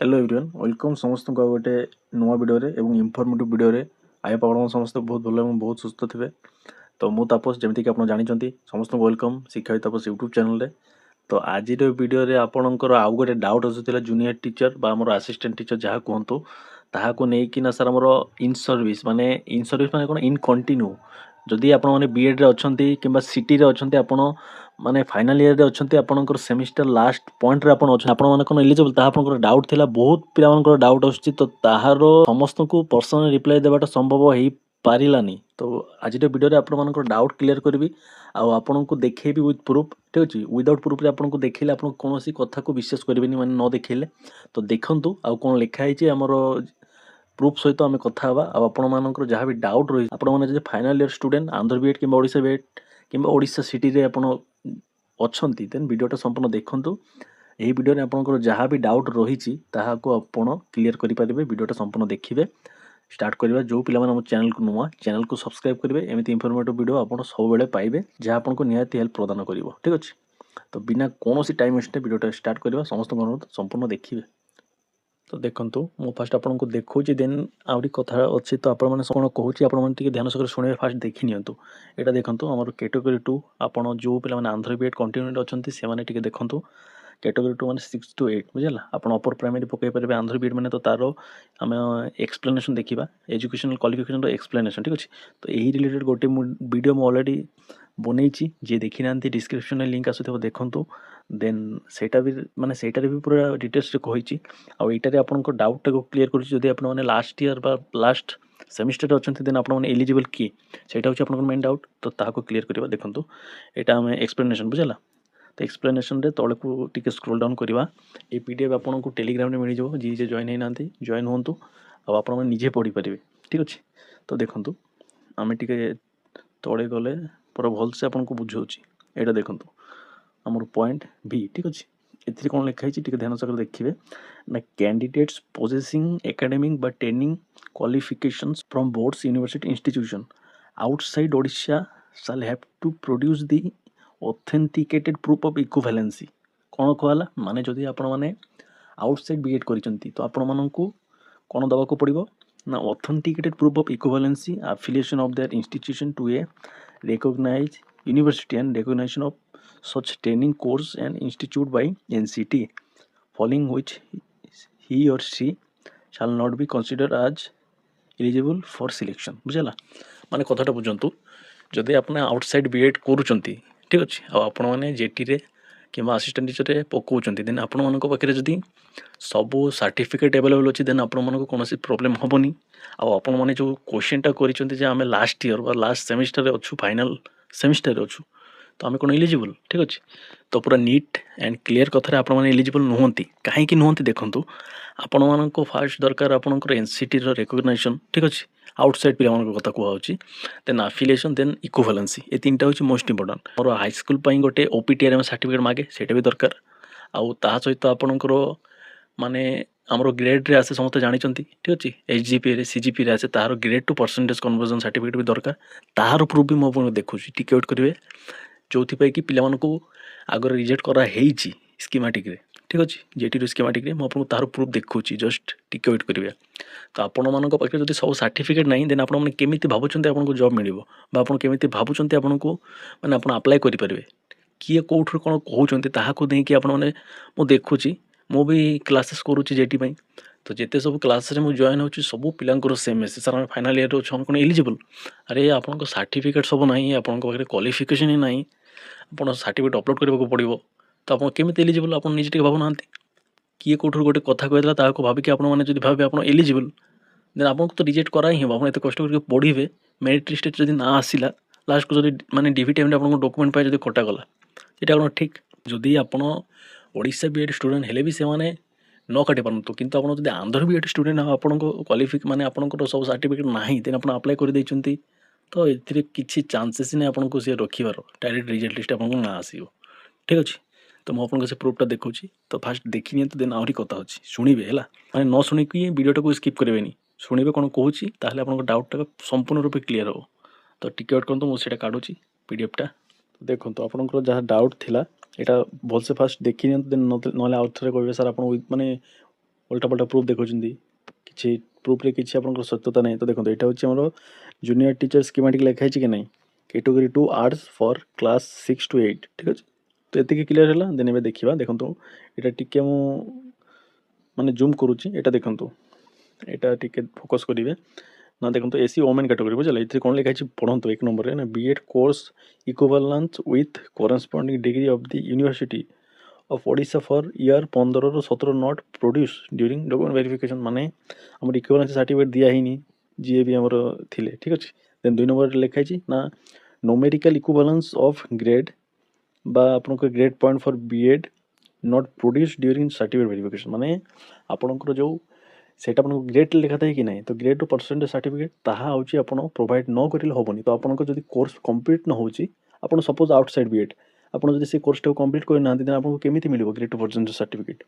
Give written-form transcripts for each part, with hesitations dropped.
Hello everyone welcome समस्त को गोटे नुआ वीडियो रे एवं इनफॉर्मेटिव वीडियो रे आय पावन समस्त बहुत भल और बहुत सुस्थ थे। तो मु तापस जमती कि आप जानते समस्त को वेलकम शिक्षा तापस यूट्यूब चैनल रे। तो आज वीडियो रे आपणकर आउ गोटे डाउट आसूला जूनियर टीचर बा आमर असिस्टेंट टीचर जहाँ कहतु ताहाको नेकिना सर आमर इन सर्विस माने कौन इन कंटिन्यू जदि आपण माने बीएड रे अछंती किबा सिटी रे अछंती आपण माने फाइनल ईयर रे अछंती आपणकर सेमिस्टर लास्ट पॉइंट रे आपण अछंती आपण माने कोन एलिजिबल ताहा आपणकर डाउट थिला बहुत पिला मानकर डाउट आछी। तो ताहारो समस्त को पर्सनल रिप्लाई देबाटा संभव हेई पारिलानी। तो आज वीडियो रे आपण मानकर डाउट क्लियर करबी आउ आपण को देखेबी विथ प्रूफ ठीक अछि। विदाउट प्रूफ रे आपण को देखिले आपण कोनोसी कथा को विश्वास करबेनी माने न देखिले। तो देखंतु आउ कोन लिखा हेछि हमरो प्रूफ सहित आम कथा आपण मानकर जहाँ भी डाउट रही आपण मैंने final year student Andhra BEd कि ओडिशा बीएड कि ओडिशा सिटी रे आपण अच्छी देन वीडियोटा संपूर्ण देखंतु। यही वीडियो रे आपनकर जहाँ भी डाउट रही ताहाको आपण क्लियर करि पारिबे। वीडियोटा संपूर्ण देखिबे। स्टार्ट करबा जो पिला माने हम चैनल को नुआ चैनल को सब्सक्राइब करिवे एमिति इनफॉर्मेटिव वीडियो आपण सब बेले पाइबे जहाँ आपनको निहाती हेल्प प्रदान करिवो ठीक अछि। तो बिना कोनोसी टाइम वेस्ट वीडियोटा स्टार्ट करबा समस्त अनुरोध संपूर्ण देखिबे। तो देखंतु मु फास्ट आपनको देखौची देन आउरी कथा अछि। तो आपण माने कोन कहूची आपण माने टिके ध्यान सकर सुने फास्ट देखि नियंतु। एटा देखंतु हमर कैटेगरी 2 आपण जो पिला माने आंध्र बीएड कंटिन्यूड अछंती से माने टिके देखंतु। कैटेगरी 2 माने 6 to 8 बुझला आपण अपर प्राइमरी पकई परबे आंध्र बीएड माने। तो तारो हम एक्सप्लेनेशन देखिबा एजुकेशनल क्वालिफिकेशन रो एक्सप्लेनेशन ठीक अछि। तो एही रिलेटेड गोटे वीडियो मु ऑलरेडी बनेइची जे देखि नांती डिस्क्रिप्शन में लिंक आसुथबो देखंतु। देन सेटा भी माने सेटारे भी पूरा डिटेल्स रे कहिची आ एटारे आपनको डाउट को क्लियर करूची। जदि आपण माने लास्ट ईयर बा लास्ट सेमिस्टर अछंती देन आपण माने एलिजिबल की सेटा होची आपनको मेन डाउट। तो ताको क्लियर करबा देखंतु। एटा हम एक्सप्लेनेशन बुझला। तो एक्सप्लेनेशन रे तळे को टिके स्क्रॉल डाउन करबा ए पीडीएफ आपनको टेलीग्राम रे मिली जो जी जे जॉइन हे नांती जॉइन होंतु आ आपण माने निजे पढी परिबे ठीक अछि। तो देखंतु आमे टिके तळे गले पूरा भल से आपनको बुझौची। एटा देखंतु हमर पॉइंट बी ठीक अछि। एथि कोन लिखा है टिके ध्यान सकर देखिबे ना candidates possessing academic but training qualifications from boards university institution outside Odisha shall have to produce the authenticated proof of equivalency। कोन कहला माने जदि आपण माने आउटसाइड बीएड करिसंती तो आपण माननकु कोन दबा को पड़िबो ना authenticated proof of equivalency affiliation of their institution to a recognized university and recognition of such training course and institute by NCT following which he or she shall not be considered as eligible for selection। बुझला माने कथाटा बुझंतु जदि आपने outside BEd करूचंती ठीक अछि आ आपण माने jetty रे किबा assistant teacher रे पकोउचंती देन आपण मानको पाखरे जदि सबो सर्टिफिकेट अवेलेबल अछि देन आपण मानको कोनोसी प्रॉब्लम होबोनी। आ आपण माने जो क्वेश्चनटा करिसंती जे हमें लास्ट ईयर बा लास्ट सेमिस्टर रे अछु फाइनल सेमिस्टर रे अछु तो आम कौन एलिजिबल ठीक अच्छे। तो पूरा नीट एंड क्लीयर कथार आप एलिजिबल नुहति कहीं नुहति देखूँ आपण मान फास्ट दरकार आपंकर एनसीटी रेकग्नाइजेशन ठीक अच्छे। आउटसाइड पिला कथा कहूँ देन आफिलिएशन देन इक्विवेलेंसी ये तीनटा हूँ मोस्ट इंपोर्टेंट। मोर हाईस्कल गोटे ओपीटीआर सर्टिफिकेट मागे से भी दरकार आउ ता सहित आपणकर माने आमर ग्रेड रे आसे समस्त जानते ठीक अच्छे। एचजीपी रे सीजीपी रे आसे तार grade two percentage conversion certificate भी दरकार तार प्रूफ भी मो देखुँ टिके वेट करेंगे जो कि पिलाମାନଙ୍କୁ आगर रिजेक्ट करा हेची स्कीमेटिक रे ठीक अछि। जेटी रो स्कीमेटिक रे म आपन तार प्रूफ देखुची जस्ट टिके वेट करिवे। तो आपण मानक पाखे जदी सब सर्टिफिकेट नाही देन आपण माने केमिति भाबुचंती आपन को जॉब मिलिबो बा आपण केमिति भाबुचंती आपन को माने आपण अप्लाई करि परिबे किए कोठर कोन कहउचंती ताहा को देकी आपण माने मु देखुची मु भी क्लासेस करूची जेटी पई। तो जेते सब क्लास रे मु जॉइन होची सब पिलांकर सेम मेसेज सर हम फाइनल ईयर रो छ हम कोन एलिजिबल अरे आपण को सर्टिफिकेट सब नाही आपण को पाखे क्वालिफिकेशन ही नाही आप सर्टिफिकेट अपलोड करने पड़ो। तो आप केमी एलिजिबल आप निजे भावना किए कौटू गोटे कथा कहला भाविक आपने भावे आप एलिजिबल देन आपको तो रिजेक्ट करा ही आप एत कष्ट करके पढ़े मेरिट लिस्ट जब ना आसला लास्ट को जब मैंने डीवी टाइम आपको डॉक्यूमेंट पाए जब कटागला यहाँ कौन ठीक जदि आप ओडिशा बीएड स्टूडेंट हेले भी से न काटि पारतु किंतु आप जब आंध्र बीएड स्टूडेंट आपको क्वालिफिक माने आपंकर सब सर्टिफिकेट ना देन आप अप्लाई कर देइचंती तो ए किसी चांसेस नहीं आपको सी रखिबार डायरेक्ट रिजल्ट लिस्ट आपको ना आसो ठीक अच्छे। तो मुझे से प्रूफटा देखा तो फास्ट देखी नि देन आहरी कथा अच्छी शुणवे है मैंने न शुणिकी वीडियोटा को स्किप करेंगे शुणवे कौन कहूँ ताहले आपन डाउटा संपूर्ण रूप क्लीयर हो। तो टिके वेट करते मुझे काढ़ुची पीडीएफटा देखो आपंकर जहाँ डाउट थिला यहाँ भलसे फास्ट देखी नि देन ना आउ थे कहे सर आप माने उल्टापाल्टा प्रूफ देखौछन्ती किछि प्रूफ रे किछि आपनकर सत्यता नै। तो देखंतु एटा होछि हमर जूनियर टीचर स्कीमेटिक लेखा हैछि कि नै category 2 arts for class 6 to 8 ठीक अछि। तो एतिकी क्लियर होला देन एबे देखिबा देखंतु एटा टिके मु माने जूम करूछि एटा देखंतु एटा टिके फोकस करिवे ना देखंतु एसी वोमेन कैटेगरी बुझले इथे कोन लेखा हैछि पढंतु एक नंबर रे ना BEd course equivalence with corresponding degree of the university of Odisha for year 15 ରୁ 17 not produce during document verification माने हमर इक्विवेलेंस सर्टिफिकेट दिया हिनी जे भी हमर थिले ठीक अछि। देन 2 नंबर रे लेखा हैछि ना न्यूमेरिकल इक्विवेलेंस ऑफ ग्रेड बा आपनको grade point for B Ed not produce during certificate verification माने आपनको जो सेटा आपनको ग्रेड लिखा थाए कि नहीं तो ग्रेड टू परसेंटेज सर्टिफिकेट ताहा होची आपण प्रोवाइड न करिले होबनी। तो आपनको जदी कोर्स कंप्लीट न होची आपण सपोज आउटसाइड बीएड आपण जदी से कोर्स टा कंप्लीट कोइ ना दिन आपनको केमिति मिलिबो ग्रेड टू परसेंटेज सर्टिफिकेट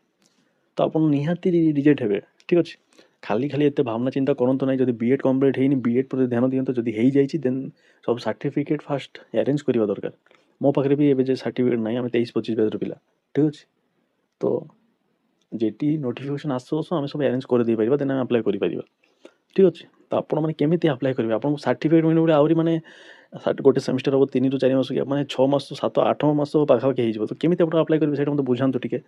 तो आपण निहाती रिजेक्ट हेबे ठीक अछि। खाली खाली एते भावना चिंता करंतु नै जदी बीएड कंप्लीट हेइनी बीएड पर ध्यान दियंतो जदी हेइ जाईची देन सब सर्टिफिकेट फास्ट अरेंज करिवा दरकार। मो पाखरे भी एबे जे सर्टिफिकेट नै हम 23-25 बैच रो पिला ठीक अछि। तो जेटी नोटिफिकेशन आसो आमे सब अरेंज कर दे परिबा देन अप्लाई करि परिबा ठीक अछि। तो आपण माने केमिति अप्लाई करिवे आपण सर्टिफिकेट मिले बोले आउरी माने गोटे सेमिस्टर हो 3 ରୁ 4 मास के माने 6 मास 7 8 मास पाखा के हिजबो तो केमिति आपण अप्लाई करिवे सेटा मते बुझांतु टिके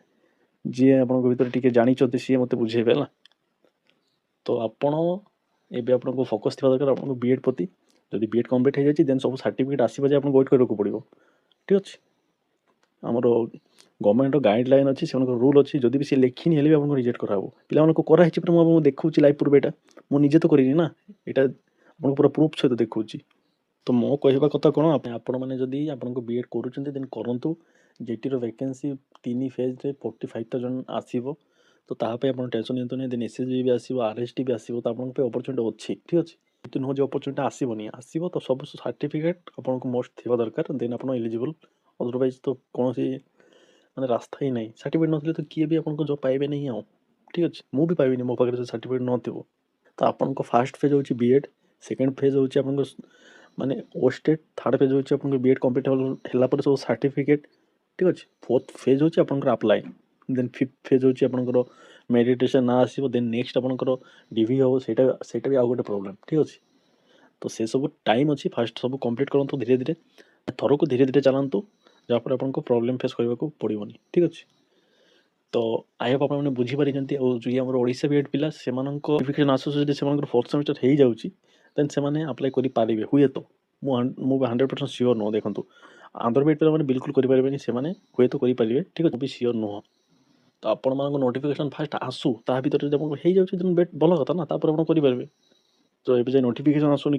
जे आपण भीतर टिके जानि चोते सी मते बुझेबे ना। तो आपण एबे आपण को फोकस थिबा दरकार आपण बीएड प्रति जदी बीएड कंप्लीट हे जाची देन सब सर्टिफिकेट आसीबा जे आपण वेट करको पड़िबो ठीक अछि। हमर गवर्नमेंट गाइडलाइन अच्छी से रूल अच्छी जदि भी सी लेखिनी हेले आपको रिजेक्ट कराबो पिला को करा हिची पर मु देखौची लाइव प्रूफ एटा मु निजे तो करिनी ना एटा आपन पूरा प्रूफ सहित देखौची। तो मो कहबा कथा कोन आपण माने जदि आपन को बीएड करूचंती देन करंतु जेटी रो वैकेंसी 3 फेज रे 45000 आसीबो तो ताहा पे आपन टेंशन नियंतो नै देन एसएसबी भी आसीबो आरएसटी भी आसीबो तो आपन पे अपॉर्चुनिटी अछि ठीक अछि। तो नो जे अपॉर्चुनिटी आसीबोनी आसीबो तो सब सर्टिफिकेट आपन को मोस्ट थिबा दरकार देन आपन एलिजिबल अदरवाइज तो कोनोसी माने रास्ता ही नहीं सर्टिफिकेट नथिले तो किए भी आपन को जॉब पाइबे नहीं आउ ठीक अछि। मु भी पाइबिनी मो पाखरे सर्टिफिकेट नथिबो तो आपन को फर्स्ट फेज होची बीएड सेकंड फेज होची आपन को माने ओस्टेट थर्ड फेज होची आपन को बीएड कंप्लीट होला पर सब सर्टिफिकेट ठीक अछि। फोर्थ फेज होची आपन को अप्लाई देन फिफ्थ फेज होची आपन को मेडिटेशन ना आसीबो देन नेक्स्ट आपन को डीवी हो सेटा भी आ गोटे प्रॉब्लम ठीक अछि। तो से सब टाइम अछि फास्ट सब कंप्लीट करंतु धीरे धीरे थरो को धीरे धीरे चलांतु जा पर आपन को प्रॉब्लम फेस करबा को पड़िबोनी ठीक अछि। तो आई होप आपन बुझी पारि जंती ओ जे हमर ओडिसा बीएड पिला सेमान को नोटिफिकेशन आसो जे सेमान फोर्थ सेमेस्टर हेइ जाउची देन सेमाने अप्लाई करि पारिबे हुए तो मु 100% श्योर न देखंतु आंध्र बीएड पिला माने बिल्कुल करि पारिबेनी सेमाने हुए तो करि पारिबे ठीक अछि। भी श्योर न तो आपण मान नोटिफिकेशन फास्ट आसु ता भीतर जे आपन हेइ जाउची देन बेट भलो कथा ना तापर आपन करि पारिबे। तो एबे जे नोटिफिकेशन आसुनी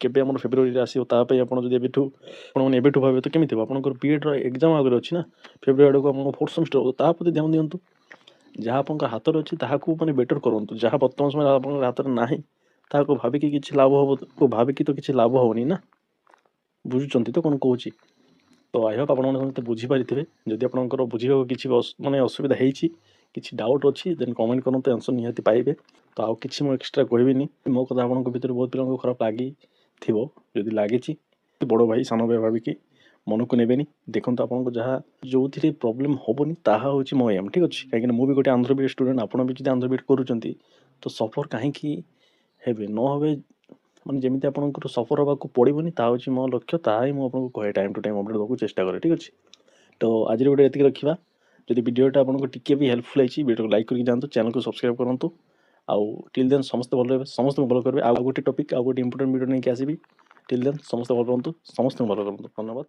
केबे हमर फेब्रुआरी रे आसीओ ता पे आपण जदि एबेठु आपण माने एबेठु भाबे तो केमिति आपण को बीएड रो एग्जाम आगर अछि ना फेब्रुआरी को आपण फोर्थ सेमेस्टर ता प्रति ध्यान दियंतु जहाँ आपण हाथ रे अछि ताहा को माने बेटर करंतु जहाँ वर्तमान समय आपण हाथ रे नाही ताहा को भाबे कि किछि लाभ होबो को भाबे कि तो किछि लाभ होबनी ना बुझुचंती तो कोन कहूची। तो आई होप आपण माने समस्त बुझी पारिथिबे जदि आपणकर बुझिबा किछि माने असुविधा हेइछि किछि डाउट अछि देन कमेंट करंतु आंसर निहाती पाइबे। तो आउ किछि मो एक्स्ट्रा कहबिनी मो कथा आपन को भीतर बहुत पिला को खराब लागी थिबो जदि लागिछि बड़ो भाई सानो भाई भाबी कि मन को नेबेनी देखंतु आपन को जहाँ जो थी प्रॉब्लम होबनी ताहा होछि मो एम ठीक अछि। काहे कि मु भी गोटे आंध्र बीएड स्टूडेंट आपण भी जदि आंध्र बीएड करूचंती तो सफर काहे कि हेबे न होबे माने जेमिति आपन को सफर होबा को पड़िबोनी ता होछि मो लक्ष्य ताहा ही मु आपन को कहे टाइम टू टाइम अपडेट दବାକୁ चेष्टा करे ठीक अछि। तो आज रे गोटे एतिक रखिबा जदि वीडियोटा आपन को टिके भी हेल्पफुल आइछि वीडियो को लाइक करके जानतु चैनल को सब्सक्राइब करंतु आउ टिल देन समस्त भल रहबे समस्त भल करबे आ गोटे टॉपिक आ गोटे इंपोर्टेंट वीडियो नै के आसीबी टिल देन समस्त भल रहंतु समस्त भल करंतु धन्यवाद।